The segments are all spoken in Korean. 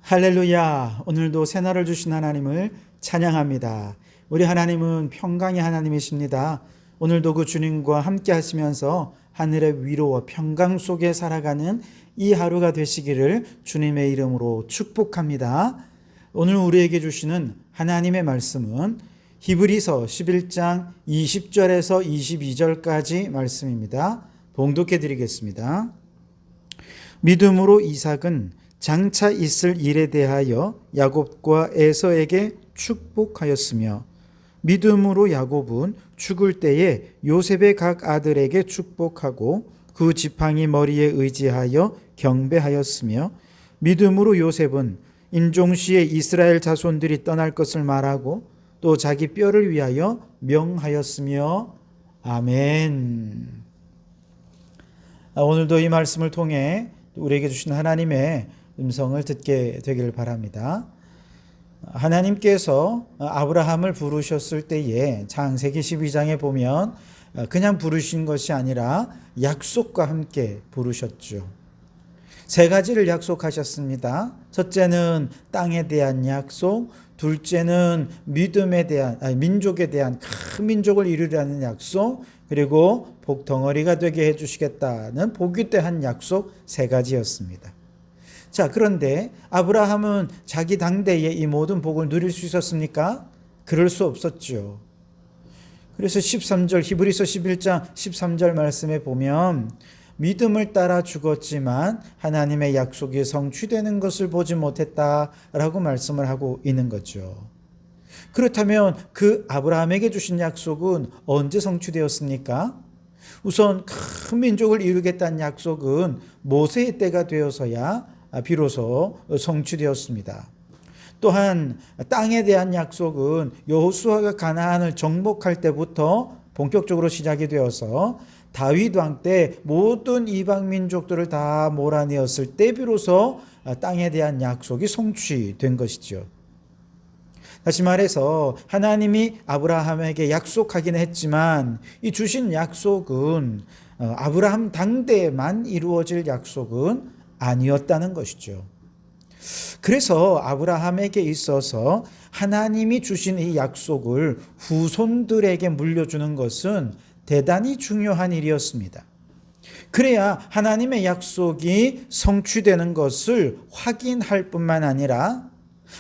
할렐루야. 오늘도 새날을 주신 하나님을 찬양합니다. 우리 하나님은 평강의 하나님이십니다. 오늘도 그 주님과 함께 하시면서 하늘의 위로와 평강 속에 살아가는 이 하루가 되시기를 주님의 이름으로 축복합니다. 오늘 우리에게 주시는 하나님의 말씀은 히브리서 11장 20절에서 22절까지 말씀입니다. 봉독해 드리겠습니다. 믿음으로 이삭은 장차 있을 일에 대하여 야곱과 에서에게 축복하였으며 믿음으로 야곱은 죽을 때에 요셉의 각 아들에게 축복하고 그 지팡이 머리에 의지하여 경배하였으며 믿음으로 요셉은 임종시에 이스라엘 자손들이 떠날 것을 말하고 또 자기 뼈를 위하여 명하였으며 아멘. 오늘도 이 말씀을 통해 우리에게 주신 하나님의 음성을 듣게 되기를 바랍니다. 하나님께서 아브라함을 부르셨을 때에 창세기 12장에 보면 그냥 부르신 것이 아니라 약속과 함께 부르셨죠. 세 가지를 약속하셨습니다. 첫째는 땅에 대한 약속, 둘째는 믿음에 대한 민족에 대한 큰 민족을 이루려는 약속, 그리고 복덩어리가 되게 해주시겠다는 복이 대한 약속 세 가지였습니다. 자, 그런데 아브라함은 자기 당대에 이 모든 복을 누릴 수 있었습니까? 그럴 수 없었죠. 그래서 13절 히브리서 11장 13절 말씀에 보면 믿음을 따라 죽었지만 하나님의 약속이 성취되는 것을 보지 못했다라고 말씀을 하고 있는 거죠. 그렇다면 그 아브라함에게 주신 약속은 언제 성취되었습니까? 우선 큰 민족을 이루겠다는 약속은 모세의 때가 되어서야 비로소 성취되었습니다. 또한 땅에 대한 약속은 여호수아가 가나안을 정복할 때부터 본격적으로 시작이 되어서 다윗 왕 때 모든 이방 민족들을 다 몰아내었을 때 비로소 땅에 대한 약속이 성취된 것이죠. 다시 말해서 하나님이 아브라함에게 약속하기는 했지만 이 주신 약속은 아브라함 당대에만 이루어질 약속은 아니었다는 것이죠. 그래서 아브라함에게 있어서 하나님이 주신 이 약속을 후손들에게 물려주는 것은 대단히 중요한 일이었습니다. 그래야 하나님의 약속이 성취되는 것을 확인할 뿐만 아니라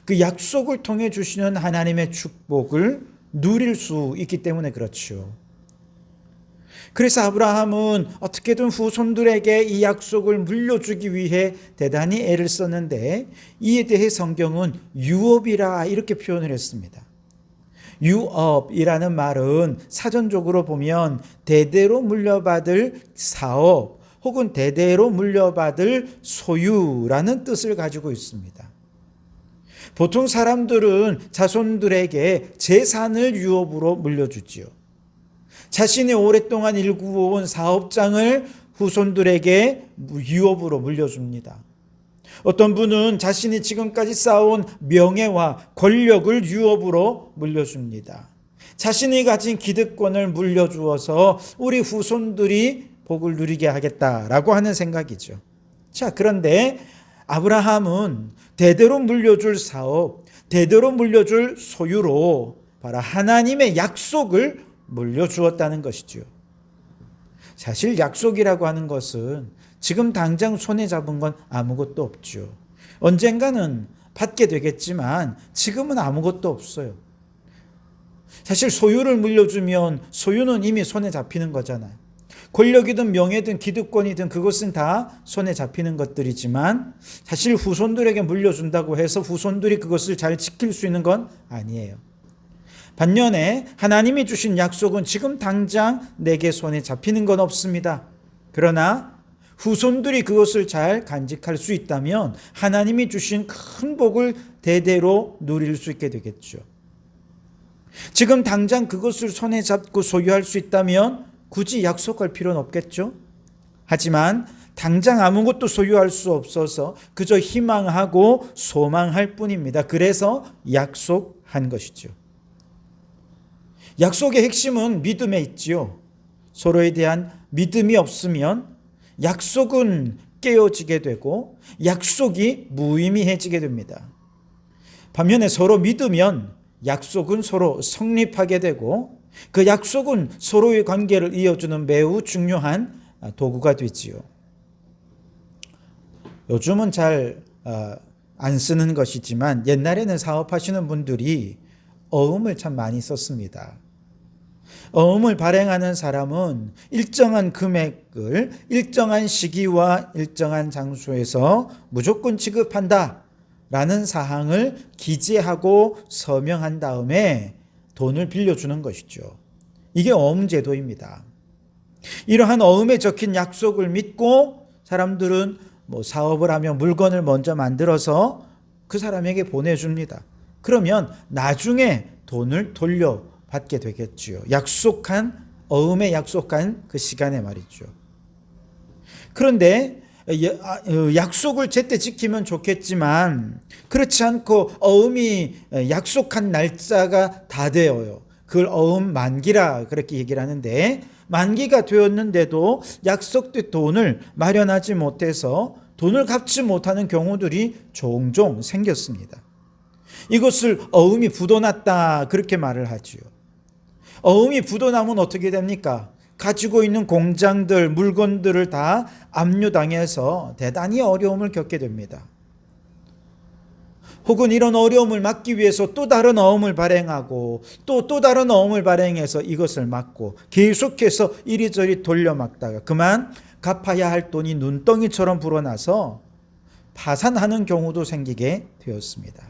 그 약속을 통해 주시는 하나님의 축복을 누릴 수 있기 때문에 그렇죠. 그래서 아브라함은 어떻게든 후손들에게 이 약속을 물려주기 위해 대단히 애를 썼는데 이에 대해 성경은 유업이라 이렇게 표현을 했습니다. 유업이라는 말은 사전적으로 보면 대대로 물려받을 사업 혹은 대대로 물려받을 소유라는 뜻을 가지고 있습니다. 보통 사람들은 자손들에게 재산을 유업으로 물려주지요. 자신이 오랫동안 일구어온 사업장을 후손들에게 유업으로 물려줍니다. 어떤 분은 자신이 지금까지 쌓아온 명예와 권력을 유업으로 물려줍니다. 자신이 가진 기득권을 물려주어서 우리 후손들이 복을 누리게 하겠다라고 하는 생각이죠. 자, 그런데 아브라함은 대대로 물려줄 사업, 대대로 물려줄 소유로 바로 하나님의 약속을 물려주었다는 것이죠. 사실 약속이라고 하는 것은 지금 당장 손에 잡은 건 아무것도 없죠. 언젠가는 받게 되겠지만 지금은 아무것도 없어요. 사실 소유를 물려주면 소유는 이미 손에 잡히는 거잖아요. 권력이든 명예든 기득권이든 그것은 다 손에 잡히는 것들이지만 사실 후손들에게 물려준다고 해서 후손들이 그것을 잘 지킬 수 있는 건 아니에요. 반면에 하나님이 주신 약속은 지금 당장 내게 손에 잡히는 건 없습니다. 그러나 후손들이 그것을 잘 간직할 수 있다면 하나님이 주신 큰 복을 대대로 누릴 수 있게 되겠죠. 지금 당장 그것을 손에 잡고 소유할 수 있다면 굳이 약속할 필요는 없겠죠. 하지만 당장 아무것도 소유할 수 없어서 그저 희망하고 소망할 뿐입니다. 그래서 약속한 것이죠. 약속의 핵심은 믿음에 있지요. 서로에 대한 믿음이 없으면 약속은 깨어지게 되고 약속이 무의미해지게 됩니다. 반면에 서로 믿으면 약속은 서로 성립하게 되고 그 약속은 서로의 관계를 이어주는 매우 중요한 도구가 되지요. 요즘은 잘 안 쓰는 것이지만 옛날에는 사업하시는 분들이 어음을 참 많이 썼습니다. 어음을 발행하는 사람은 일정한 금액을 일정한 시기와 일정한 장소에서 무조건 지급한다 라는 사항을 기재하고 서명한 다음에 돈을 빌려주는 것이죠. 이게 어음 제도입니다. 이러한 어음에 적힌 약속을 믿고 사람들은 사업을 하며 물건을 먼저 만들어서 그 사람에게 보내줍니다. 그러면 나중에 돈을 돌려받게 되겠지요. 어음에 약속한 그 시간에 말이죠. 그런데 약속을 제때 지키면 좋겠지만 그렇지 않고 어음이 약속한 날짜가 다 되어요. 그걸 어음 만기라 그렇게 얘기를 하는데 만기가 되었는데도 약속된 돈을 마련하지 못해서 돈을 갚지 못하는 경우들이 종종 생겼습니다. 이것을 어음이 부도났다 그렇게 말을 하지요. 어음이 부도나면 어떻게 됩니까? 가지고 있는 공장들, 물건들을 다 압류당해서 대단히 어려움을 겪게 됩니다. 혹은 이런 어려움을 막기 위해서 또 다른 어음을 발행하고 또 다른 어음을 발행해서 이것을 막고 계속해서 이리저리 돌려막다가 그만 갚아야 할 돈이 눈덩이처럼 불어나서 파산하는 경우도 생기게 되었습니다.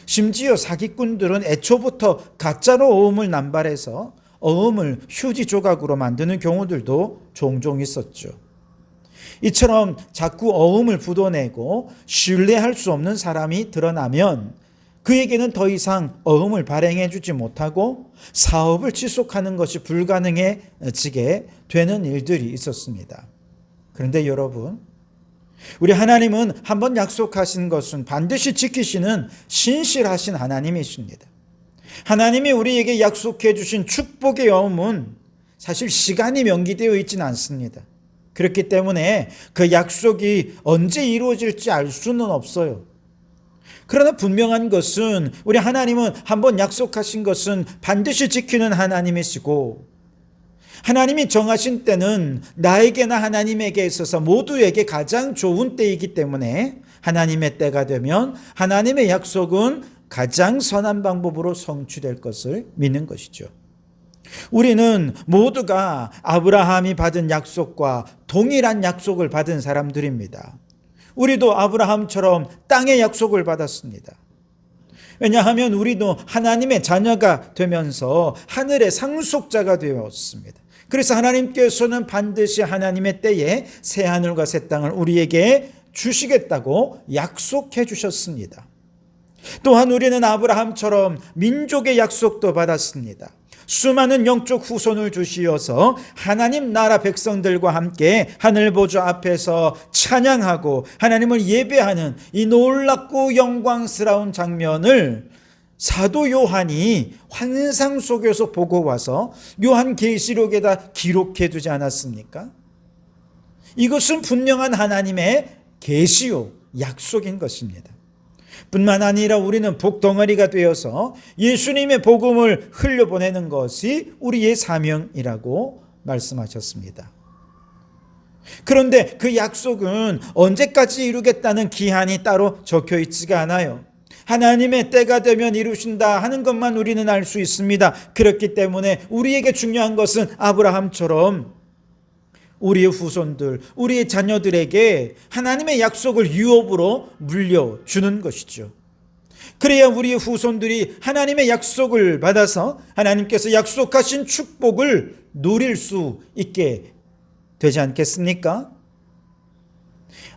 심지어 사기꾼들은 애초부터 가짜로 어음을 남발해서 어음을 휴지 조각으로 만드는 경우들도 종종 있었죠. 이처럼 자꾸 어음을 부도내고 신뢰할 수 없는 사람이 드러나면 그에게는 더 이상 어음을 발행해 주지 못하고 사업을 지속하는 것이 불가능해지게 되는 일들이 있었습니다. 그런데 여러분, 우리 하나님은 한번 약속하신 것은 반드시 지키시는 신실하신 하나님이십니다. 하나님이 우리에게 약속해 주신 축복의 어음은 사실 시간이 명기되어 있지는 않습니다. 그렇기 때문에 그 약속이 언제 이루어질지 알 수는 없어요. 그러나 분명한 것은 우리 하나님은 한번 약속하신 것은 반드시 지키는 하나님이시고 하나님이 정하신 때는 나에게나 하나님에게 있어서 모두에게 가장 좋은 때이기 때문에 하나님의 때가 되면 하나님의 약속은 가장 선한 방법으로 성취될 것을 믿는 것이죠. 우리는 모두가 아브라함이 받은 약속과 동일한 약속을 받은 사람들입니다. 우리도 아브라함처럼 땅의 약속을 받았습니다. 왜냐하면 우리도 하나님의 자녀가 되면서 하늘의 상속자가 되었습니다. 그래서 하나님께서는 반드시 하나님의 때에 새 하늘과 새 땅을 우리에게 주시겠다고 약속해 주셨습니다. 또한 우리는 아브라함처럼 민족의 약속도 받았습니다. 수많은 영적 후손을 주시어서 하나님 나라 백성들과 함께 하늘 보좌 앞에서 찬양하고 하나님을 예배하는 이 놀랍고 영광스러운 장면을 사도 요한이 환상 속에서 보고 와서 요한계시록에다 기록해 두지 않았습니까? 이것은 분명한 하나님의 계시요 약속인 것입니다. 뿐만 아니라 우리는 복덩어리가 되어서 예수님의 복음을 흘려보내는 것이 우리의 사명이라고 말씀하셨습니다. 그런데 그 약속은 언제까지 이루겠다는 기한이 따로 적혀 있지가 않아요. 하나님의 때가 되면 이루신다 하는 것만 우리는 알 수 있습니다. 그렇기 때문에 우리에게 중요한 것은 아브라함처럼 우리의 후손들, 우리의 자녀들에게 하나님의 약속을 유업으로 물려주는 것이죠. 그래야 우리의 후손들이 하나님의 약속을 받아서 하나님께서 약속하신 축복을 누릴 수 있게 되지 않겠습니까?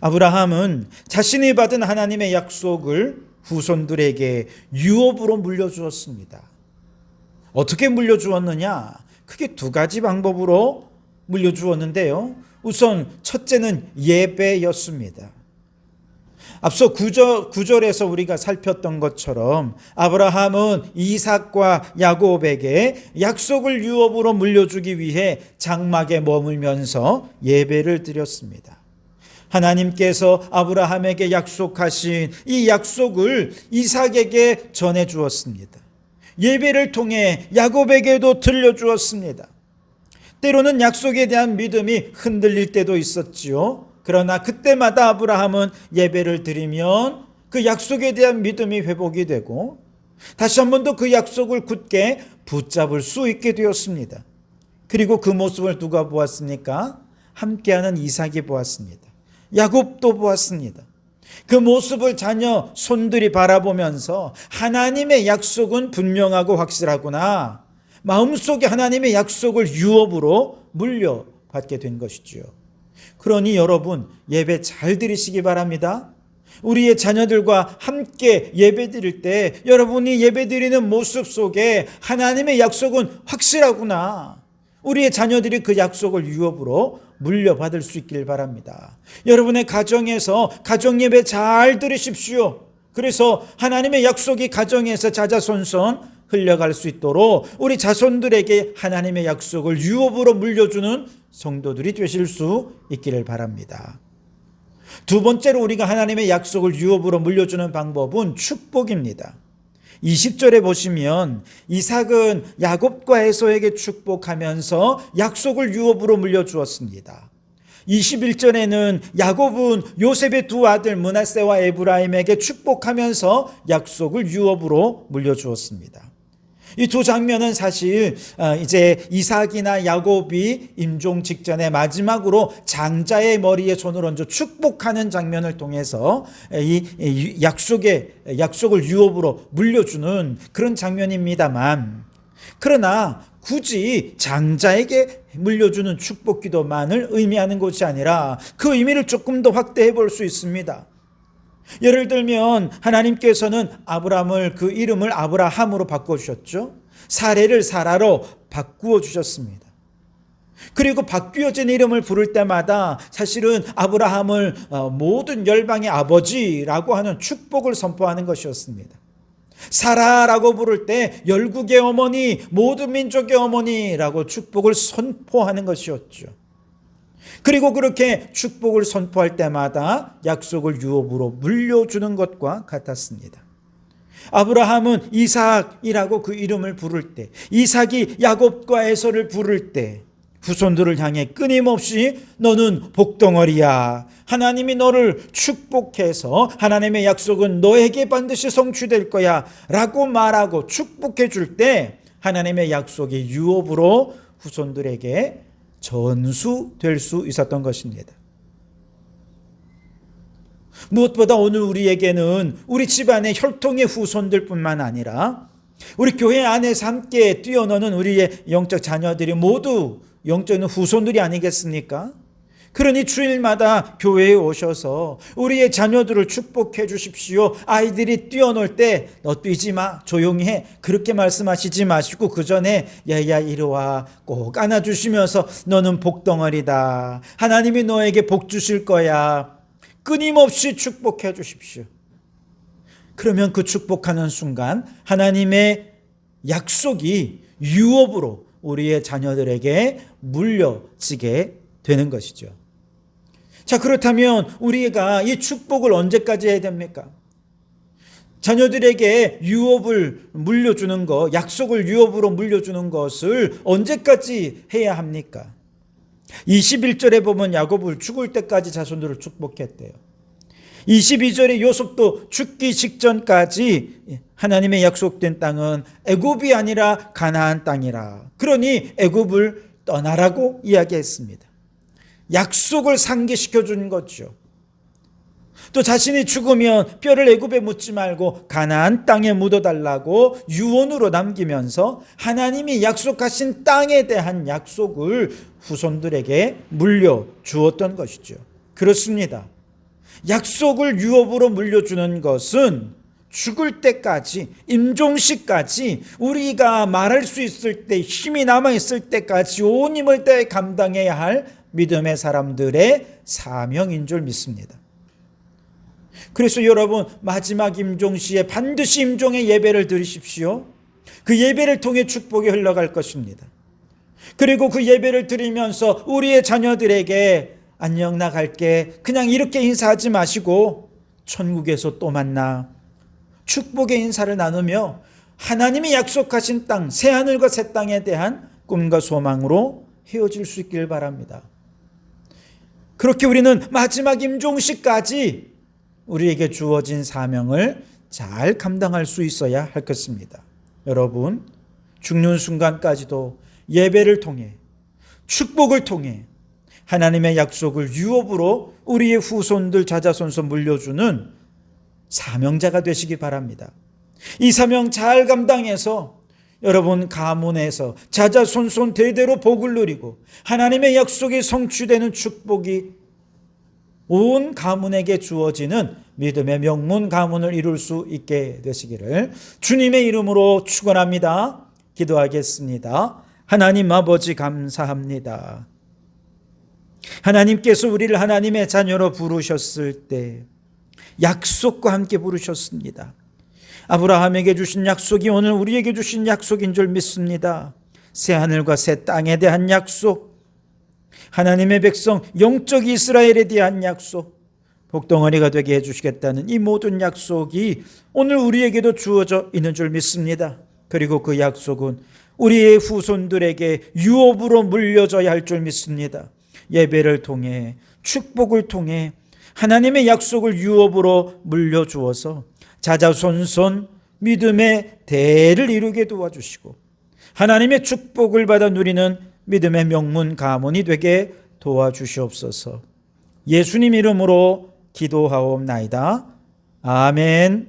아브라함은 자신이 받은 하나님의 약속을 후손들에게 유업으로 물려주었습니다. 어떻게 물려주었느냐? 크게 두 가지 방법으로 물려주었는데요. 우선 첫째는 예배였습니다. 앞서 9절에서 우리가 살폈던 것처럼 아브라함은 이삭과 야곱에게 약속을 유업으로 물려주기 위해 장막에 머물면서 예배를 드렸습니다. 하나님께서 아브라함에게 약속하신 이 약속을 이삭에게 전해 주었습니다. 예배를 통해 야곱에게도 들려주었습니다. 때로는 약속에 대한 믿음이 흔들릴 때도 있었지요. 그러나 그때마다 아브라함은 예배를 드리면 그 약속에 대한 믿음이 회복이 되고 다시 한 번 더 그 약속을 굳게 붙잡을 수 있게 되었습니다. 그리고 그 모습을 누가 보았습니까? 함께하는 이삭이 보았습니다. 야곱도 보았습니다. 그 모습을 자녀 손들이 바라보면서 하나님의 약속은 분명하고 확실하구나, 마음속에 하나님의 약속을 유업으로 물려받게 된 것이지요. 그러니 여러분, 예배 잘 드리시기 바랍니다. 우리의 자녀들과 함께 예배 드릴 때 여러분이 예배 드리는 모습 속에 하나님의 약속은 확실하구나, 우리의 자녀들이 그 약속을 유업으로 물려받을 수 있길 바랍니다. 여러분의 가정에서 가정 예배 잘 드리십시오. 그래서 하나님의 약속이 가정에서 자자손손 흘려갈 수 있도록 우리 자손들에게 하나님의 약속을 유업으로 물려주는 성도들이 되실 수 있기를 바랍니다. 두 번째로 우리가 하나님의 약속을 유업으로 물려주는 방법은 축복입니다. 20절에 보시면 이삭은 야곱과 에서에게 축복하면서 약속을 유업으로 물려주었습니다. 21절에는 야곱은 요셉의 두 아들 므낫세와 에브라임에게 축복하면서 약속을 유업으로 물려주었습니다. 이 두 장면은 사실 이제 이삭이나 야곱이 임종 직전에 마지막으로 장자의 머리에 손을 얹어 축복하는 장면을 통해서 이 약속을 유업으로 물려주는 그런 장면입니다만, 그러나 굳이 장자에게 물려주는 축복기도만을 의미하는 것이 아니라 그 의미를 조금 더 확대해 볼 수 있습니다. 예를 들면 하나님께서는 아브라함을 그 이름을 아브라함으로 바꿔주셨죠. 사레를 사라로 바꾸어 주셨습니다. 그리고 바뀌어진 이름을 부를 때마다 사실은 아브라함을 모든 열방의 아버지라고 하는 축복을 선포하는 것이었습니다. 사라라고 부를 때 열국의 어머니, 모든 민족의 어머니라고 축복을 선포하는 것이었죠. 그리고 그렇게 축복을 선포할 때마다 약속을 유업으로 물려주는 것과 같았습니다. 아브라함은 이삭이라고 그 이름을 부를 때, 이삭이 야곱과 에서를 부를 때 후손들을 향해 끊임없이 너는 복덩어리야, 하나님이 너를 축복해서 하나님의 약속은 너에게 반드시 성취될 거야 라고 말하고 축복해 줄 때 하나님의 약속이 유업으로 후손들에게 전수될 수 있었던 것입니다. 무엇보다 오늘 우리에게는 우리 집안의 혈통의 후손들뿐만 아니라 우리 교회 안에서 함께 뛰어노는 우리의 영적 자녀들이 모두 영적인 후손들이 아니겠습니까? 그러니 주일마다 교회에 오셔서 우리의 자녀들을 축복해 주십시오. 아이들이 뛰어놀 때 너 뛰지 마, 조용히 해, 그렇게 말씀하시지 마시고 그 전에 야야 이리 와 꼭 안아주시면서 너는 복덩어리다, 하나님이 너에게 복 주실 거야, 끊임없이 축복해 주십시오. 그러면 그 축복하는 순간 하나님의 약속이 유업으로 우리의 자녀들에게 물려지게 되는 것이죠. 자, 그렇다면 우리가 이 축복을 언제까지 해야 됩니까? 자녀들에게 유업을 물려주는 것, 약속을 유업으로 물려주는 것을 언제까지 해야 합니까? 21절에 보면 야곱을 죽을 때까지 자손들을 축복했대요. 22절에 요셉도 죽기 직전까지 하나님의 약속된 땅은 애굽이 아니라 가나안 땅이라, 그러니 애굽을 떠나라고 이야기했습니다. 약속을 상기시켜 준 거죠. 또 자신이 죽으면 뼈를 애굽에 묻지 말고 가나안 땅에 묻어달라고 유언으로 남기면서 하나님이 약속하신 땅에 대한 약속을 후손들에게 물려주었던 것이죠. 그렇습니다. 약속을 유업으로 물려주는 것은 죽을 때까지, 임종시까지 우리가 말할 수 있을 때, 힘이 남아있을 때까지 온 힘을 다해 감당해야 할 믿음의 사람들의 사명인 줄 믿습니다. 그래서 여러분, 마지막 임종시에 반드시 임종의 예배를 드리십시오. 그 예배를 통해 축복이 흘러갈 것입니다. 그리고 그 예배를 드리면서 우리의 자녀들에게 안녕 나갈게. 그냥 이렇게 인사하지 마시고 천국에서 또 만나 축복의 인사를 나누며 하나님이 약속하신 땅, 새하늘과 새 땅에 대한 꿈과 소망으로 헤어질 수 있길 바랍니다. 그렇게 우리는 마지막 임종식까지 우리에게 주어진 사명을 잘 감당할 수 있어야 할 것입니다. 여러분, 죽는 순간까지도 예배를 통해 축복을 통해 하나님의 약속을 유업으로 우리의 후손들 자자손손 물려주는 사명자가 되시기 바랍니다. 이 사명 잘 감당해서 여러분 가문에서 자자손손 대대로 복을 누리고 하나님의 약속이 성취되는 축복이 온 가문에게 주어지는 믿음의 명문 가문을 이룰 수 있게 되시기를 주님의 이름으로 축원합니다. 기도하겠습니다. 하나님 아버지 감사합니다. 하나님께서 우리를 하나님의 자녀로 부르셨을 때 약속과 함께 부르셨습니다. 아브라함에게 주신 약속이 오늘 우리에게 주신 약속인 줄 믿습니다. 새하늘과 새 땅에 대한 약속, 하나님의 백성 영적 이스라엘에 대한 약속, 복덩어리가 되게 해주시겠다는 이 모든 약속이 오늘 우리에게도 주어져 있는 줄 믿습니다. 그리고 그 약속은 우리의 후손들에게 유업으로 물려져야 할 줄 믿습니다. 예배를 통해 축복을 통해 하나님의 약속을 유업으로 물려주어서 자자손손 믿음의 대를 이루게 도와주시고 하나님의 축복을 받아 누리는 믿음의 명문 가문이 되게 도와주시옵소서. 예수님 이름으로 기도하옵나이다. 아멘.